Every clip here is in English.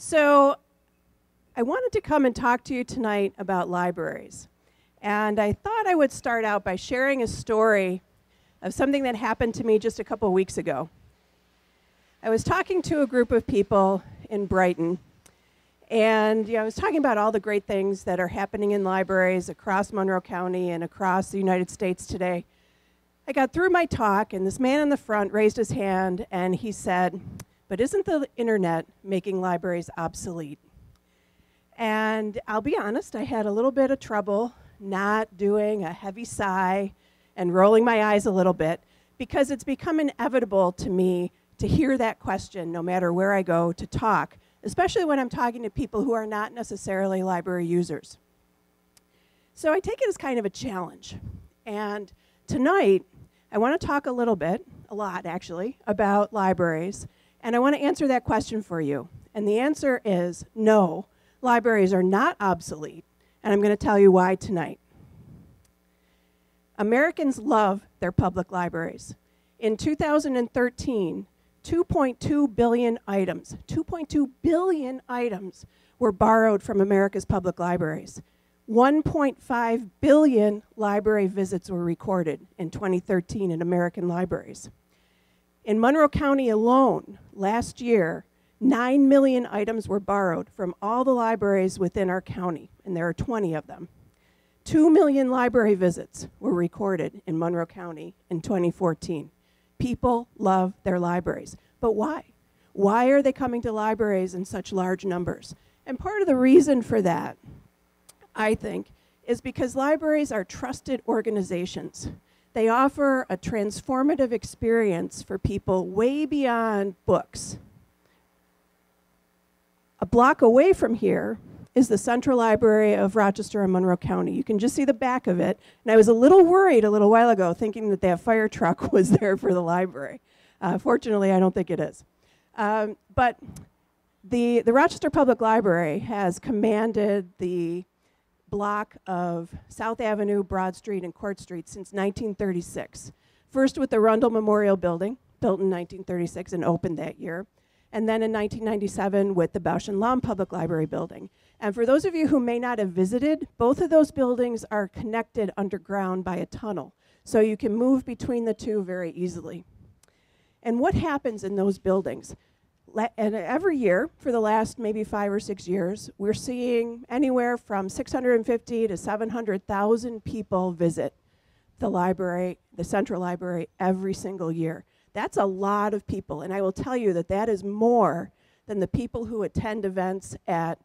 So I wanted to come and talk to you tonight about libraries. And I thought I would start out by sharing a story of something that happened to me just a couple weeks ago. I was talking to a group of people in Brighton, and I was talking about all the great things that are happening in libraries across Monroe County and across the United States today. I got through my talk, and this man in the front raised his hand, and he said, "But isn't the internet making libraries obsolete?" And I'll be honest, I had a little bit of trouble not doing a heavy sigh and rolling my eyes a little bit, because it's become inevitable to me to hear that question no matter where I go to talk, especially when I'm talking to people who are not necessarily library users. So I take it as kind of a challenge. And tonight, I want to talk a lot actually, about libraries. And I want to answer that question for you. And the answer is no, libraries are not obsolete. And I'm going to tell you why tonight. Americans love their public libraries. In 2013, 2.2 billion items were borrowed from America's public libraries. 1.5 billion library visits were recorded in 2013 in American libraries. In Monroe County alone, last year, 9 million items were borrowed from all the libraries within our county, and there are 20 of them. 2 million library visits were recorded in Monroe County in 2014. People love their libraries. But why? Why are they coming to libraries in such large numbers? And part of the reason for that, I think, is because libraries are trusted organizations. They offer a transformative experience for people way beyond books. A block away from here is the Central Library of Rochester and Monroe County. You can just see the back of it. And I was a little worried a little while ago thinking that fire truck was there for the library. Fortunately, I don't think it is. But the Rochester Public Library has commanded the block of South Avenue, Broad Street, and Court Street since 1936. First with the Rundle Memorial Building, built in 1936 and opened that year. And then in 1997 with the Bausch and Lomb Public Library building. And for those of you who may not have visited, both of those buildings are connected underground by a tunnel. So you can move between the two very easily. And what happens in those buildings? And every year, for the last maybe 5 or 6 years, we're seeing anywhere from 650 to 700,000 people visit the library, the Central Library, every single year. That's a lot of people, and I will tell you that that is more than the people who attend events at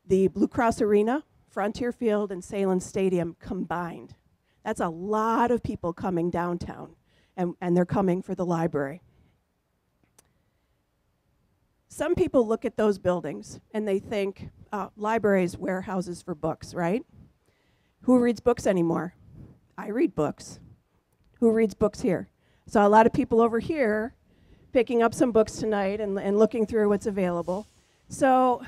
the Blue Cross Arena, Frontier Field, and Salem Stadium combined. That's a lot of people coming downtown, and they're coming for the library. Some people look at those buildings and they think, libraries, warehouses for books, right? Who reads books anymore? I read books. Who reads books here? Saw a lot of people over here picking up some books tonight and looking through what's available. So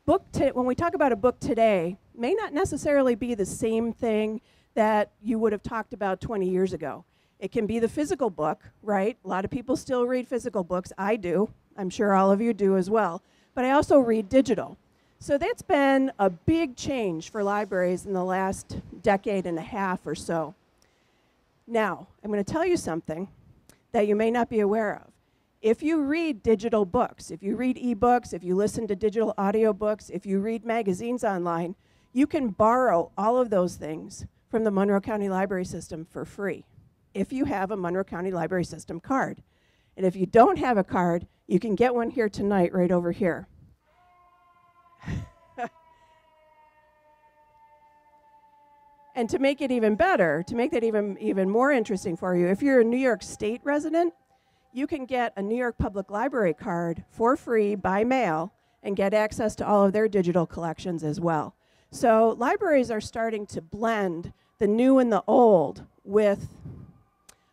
when we talk about a book today, may not necessarily be the same thing that you would have talked about 20 years ago. It can be the physical book, right? A lot of people still read physical books. I do. I'm sure all of you do as well. But I also read digital. So that's been a big change for libraries in the last decade and a half or so. Now, I'm going to tell you something that you may not be aware of. If you read digital books, if you read ebooks, if you listen to digital audiobooks, if you read magazines online, you can borrow all of those things from the Monroe County Library System for free if you have a Monroe County Library System card. And if you don't have a card, you can get one here tonight right over here. And to make it even better, to make that even more interesting for you, if you're a New York State resident, you can get a New York Public Library card for free by mail and get access to all of their digital collections as well. So libraries are starting to blend the new and the old with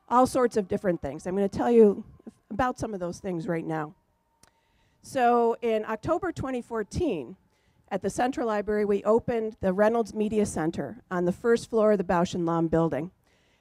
all sorts of different things. I'm going to tell you about some of those things right now. So in October 2014, at the Central Library, we opened the Reynolds Media Center on the first floor of the Bausch and Lomb building.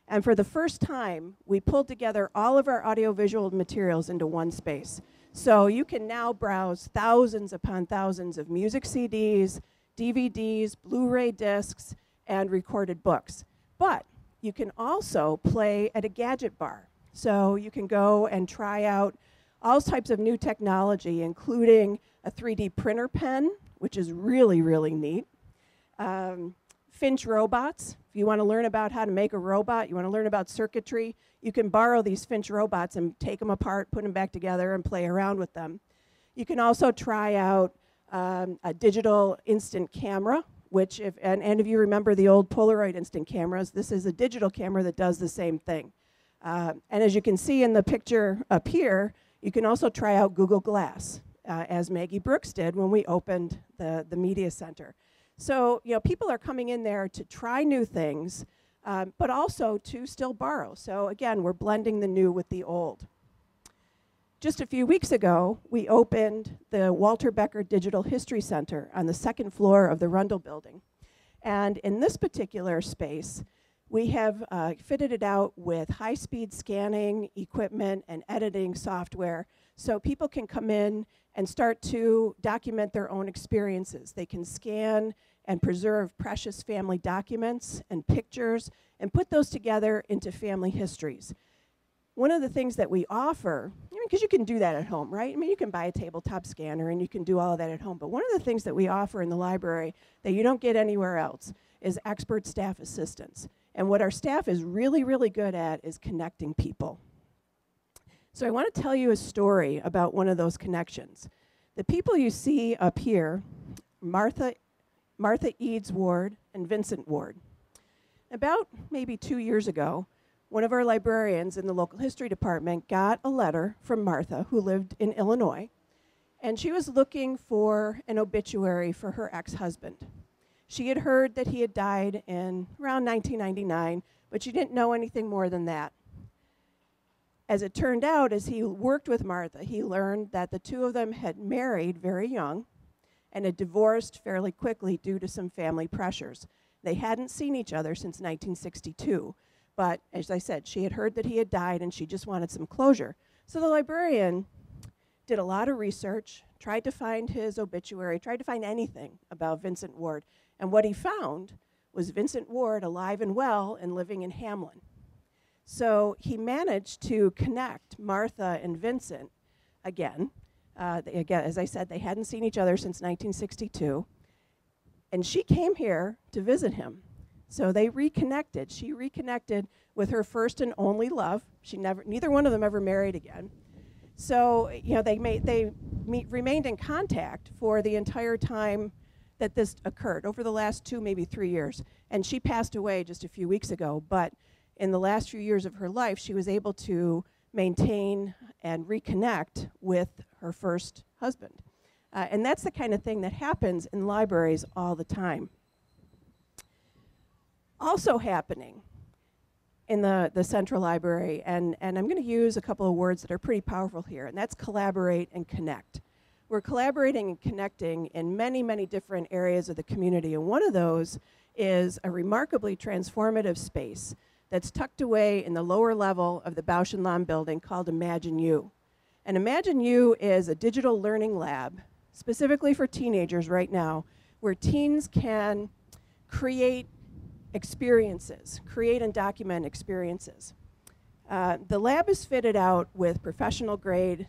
And for the first time, we pulled together all of our audiovisual materials into one space. So you can now browse thousands upon thousands of music CDs, DVDs, Blu-ray discs, and recorded books. But you can also play at a gadget bar. So you can go and try out all types of new technology, including a 3D printer pen, which is really, really neat. Finch robots. If you want to learn about how to make a robot, you want to learn about circuitry, you can borrow these Finch robots and take them apart, put them back together, and play around with them. You can also try out a digital instant camera, which, if and if you remember the old Polaroid instant cameras, this is a digital camera that does the same thing. And as you can see in the picture up here, you can also try out Google Glass, as Maggie Brooks did when we opened the media center. So, you know, people are coming in there to try new things, but also to still borrow. So again, we're blending the new with the old. Just a few weeks ago, we opened the Walter Becker Digital History Center on the second floor of the Rundle building. And in this particular space, we have fitted it out with high-speed scanning equipment and editing software, so people can come in and start to document their own experiences. They can scan and preserve precious family documents and pictures and put those together into family histories. One of the things that we offer, because you can do that at home, right? I mean, you can buy a tabletop scanner and you can do all of that at home, but one of the things that we offer in the library that you don't get anywhere else is expert staff assistance. And what our staff is really, really good at is connecting people. So I want to tell you a story about one of those connections. The people you see up here, Martha Eads Ward and Vincent Ward. About maybe 2 years ago, one of our librarians in the local history department got a letter from Martha, who lived in Illinois, and she was looking for an obituary for her ex-husband. She had heard that he had died in around 1999, but she didn't know anything more than that. As it turned out, as he worked with Martha, he learned that the two of them had married very young and had divorced fairly quickly due to some family pressures. They hadn't seen each other since 1962, but as I said, she had heard that he had died and she just wanted some closure. So the librarian did a lot of research, tried to find his obituary, tried to find anything about Vincent Ward, and what he found was Vincent Ward alive and well and living in Hamlin. So he managed to connect Martha and Vincent again. Again, as I said, they hadn't seen each other since 1962. And she came here to visit him. So they reconnected. She reconnected with her first and only love. Neither one of them ever married again. So, you know, they remained in contact for the entire time that this occurred, over the last 2, maybe 3 years. And she passed away just a few weeks ago, but in the last few years of her life, she was able to maintain and reconnect with her first husband. And that's the kind of thing that happens in libraries all the time. Also happening in the Central Library, and I'm going to use a couple of words that are pretty powerful here, and that's collaborate and connect. We're collaborating and connecting in many, many different areas of the community, and one of those is a remarkably transformative space that's tucked away in the lower level of the Bausch & Lomb building called Imagine You. And Imagine You is a digital learning lab specifically for teenagers right now, where teens can create experiences, create and document experiences. The lab is fitted out with professional grade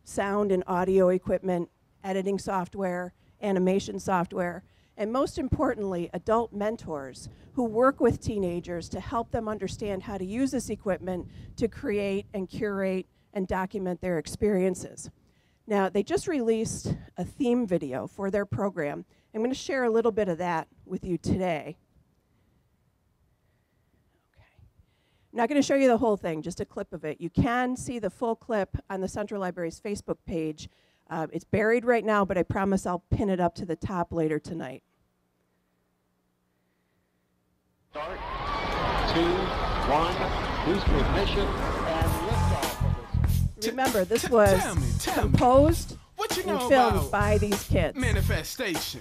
sound and audio equipment, editing software, animation software, and most importantly, adult mentors who work with teenagers to help them understand how to use this equipment to create and curate and document their experiences. Now, they just released a theme video for their program. I'm going to share a little bit of that with you today. I'm not going to show you the whole thing, just a clip of it. You can see the full clip on the Central Library's Facebook page. It's buried right now, but I promise I'll pin it up to the top later tonight. Start, 2, 1, booster ignition, and liftoff of this. Remember, this was composed and filmed by these kids. Manifestation.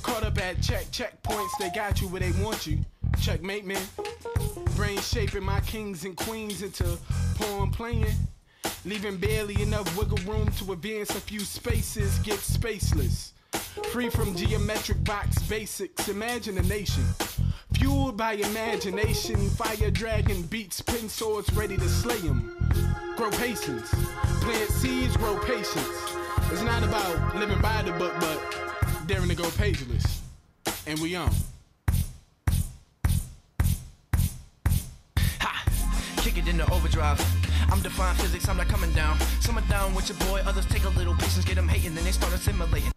Caught up at checkpoints, they got you where they want you. Checkmate, man. Brain shaping my kings and queens into pawn playing. leaving barely enough wiggle room to advance a few spaces, get spaceless. Free from geometric box basics, imagine a nation fueled by imagination, fire dragon beats, pin swords ready to slay him. Grow patience, plant seeds, grow patience. It's not about living by the book, but daring to go pageless. And we on. Ha! Kick it into overdrive. I'm defying physics, I'm not coming down. Some are down with your boy, others take a little patience, get them hating, then they start assimilating.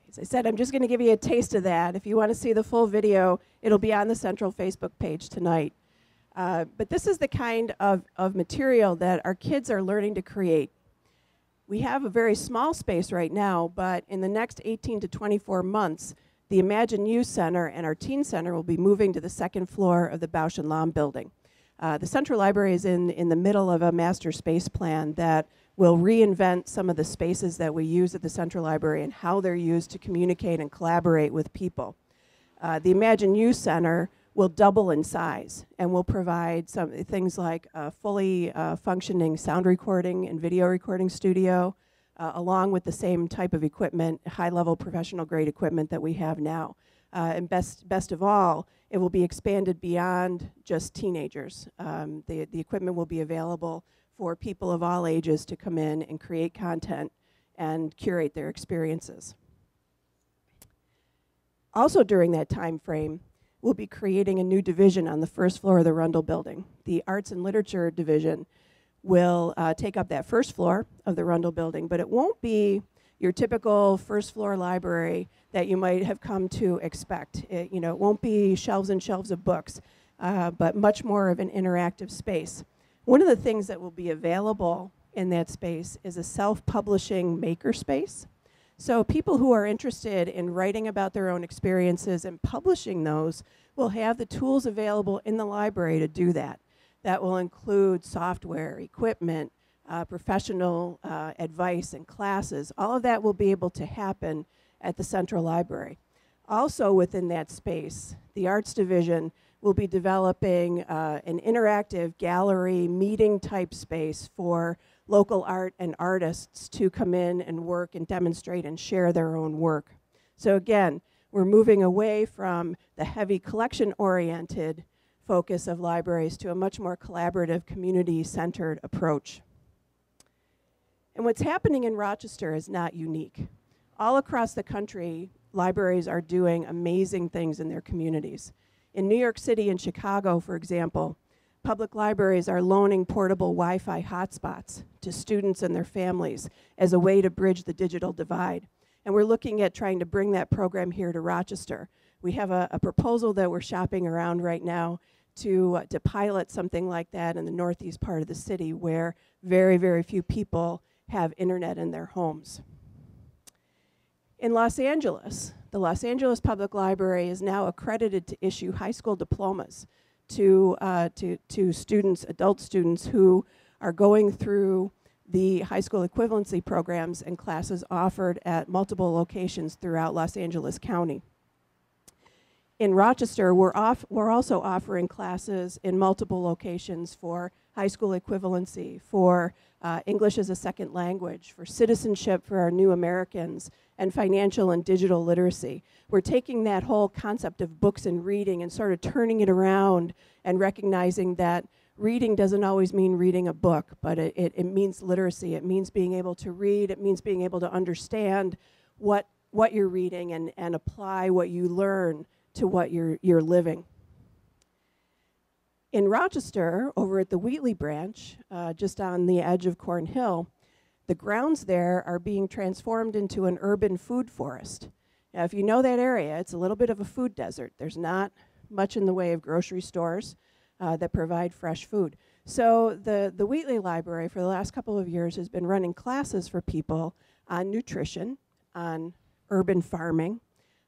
As I said, I'm just going to give you a taste of that. If you want to see the full video, it'll be on the Central Facebook page tonight. But this is the kind of material that our kids are learning to create. We have a very small space right now, but in the next 18 to 24 months, the Imagine You Center and our Teen Center will be moving to the second floor of the Bausch and Lomb building. The Central Library is in the middle of a master space plan that will reinvent some of the spaces that we use at the Central Library and how they're used to communicate and collaborate with people. The Imagine You Center will double in size and will provide some things like a fully functioning sound recording and video recording studio, along with the same type of equipment, high-level professional-grade equipment that we have now. And best of all, it will be expanded beyond just teenagers. The equipment will be available for people of all ages to come in and create content and curate their experiences. Also during that time frame, we'll be creating a new division on the first floor of the Rundle building. The Arts and Literature division will take up that first floor of the Rundle building, but it won't be your typical first floor library that you might have come to expect. It won't be shelves and shelves of books, but much more of an interactive space. One of the things that will be available in that space is a self-publishing makerspace. So people who are interested in writing about their own experiences and publishing those will have the tools available in the library to do that. That will include software, equipment, professional advice and classes. All of that will be able to happen at the Central Library. Also within that space, the Arts Division will be developing an interactive gallery meeting type space for local art and artists to come in and work and demonstrate and share their own work. So again, we're moving away from the heavy collection-oriented focus of libraries to a much more collaborative, community-centered approach. And what's happening in Rochester is not unique. All across the country, libraries are doing amazing things in their communities. In New York City and Chicago, for example, public libraries are loaning portable Wi-Fi hotspots to students and their families as a way to bridge the digital divide. And we're looking at trying to bring that program here to Rochester. We have a proposal that we're shopping around right now to pilot something like that in the northeast part of the city where very, very few people have internet in their homes. In Los Angeles, the Los Angeles Public Library is now accredited to issue high school diplomas to students, adult students who are going through the high school equivalency programs and classes offered at multiple locations throughout Los Angeles County. In Rochester, we're also offering classes in multiple locations for high school equivalency, for English as a second language, for citizenship for our new Americans, and financial and digital literacy. We're taking that whole concept of books and reading and sort of turning it around and recognizing that reading doesn't always mean reading a book, but it means literacy. It means being able to read. It means being able to understand what you're reading and apply what you learn to what you're living. In Rochester, over at the Wheatley branch, just on the edge of Cornhill, the grounds there are being transformed into an urban food forest. Now, if you know that area, it's a little bit of a food desert. There's not much in the way of grocery stores that provide fresh food. So the Wheatley Library for the last couple of years has been running classes for people on nutrition, on urban farming,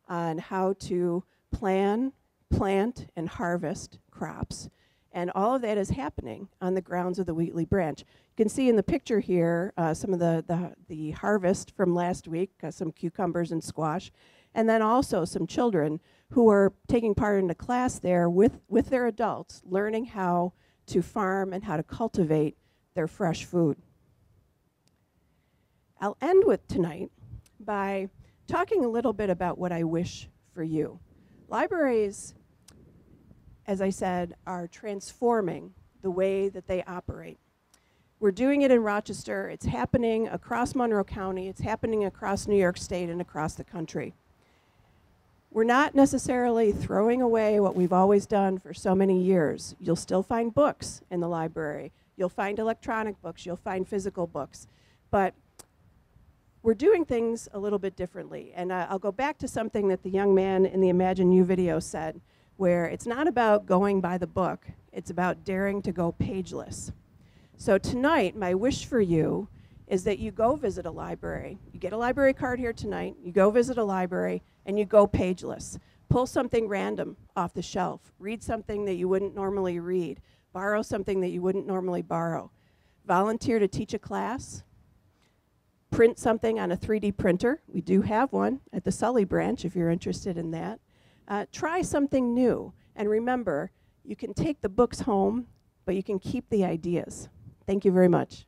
on how to plan, plant, and harvest crops. And all of that is happening on the grounds of the Wheatley branch. You can see in the picture here some of the harvest from last week, some cucumbers and squash, and then also some children who are taking part in a class there with their adults, learning how to farm and how to cultivate their fresh food. I'll end with tonight by talking a little bit about what I wish for you. Libraries, as I said, are transforming the way that they operate. We're doing it in Rochester. It's happening across Monroe County. It's happening across New York State and across the country. We're not necessarily throwing away what we've always done for so many years. You'll still find books in the library. You'll find electronic books. You'll find physical books. But we're doing things a little bit differently. And I'll go back to something that the young man in the Imagine You video said, where it's not about going by the book. It's about daring to go pageless. So tonight, my wish for you is that you go visit a library. You get a library card here tonight, you go visit a library, and you go pageless. Pull something random off the shelf. Read something that you wouldn't normally read. Borrow something that you wouldn't normally borrow. Volunteer to teach a class. Print something on a 3D printer. We do have one at the Sully branch if you're interested in that. Try something new. And remember, you can take the books home, but you can keep the ideas. Thank you very much.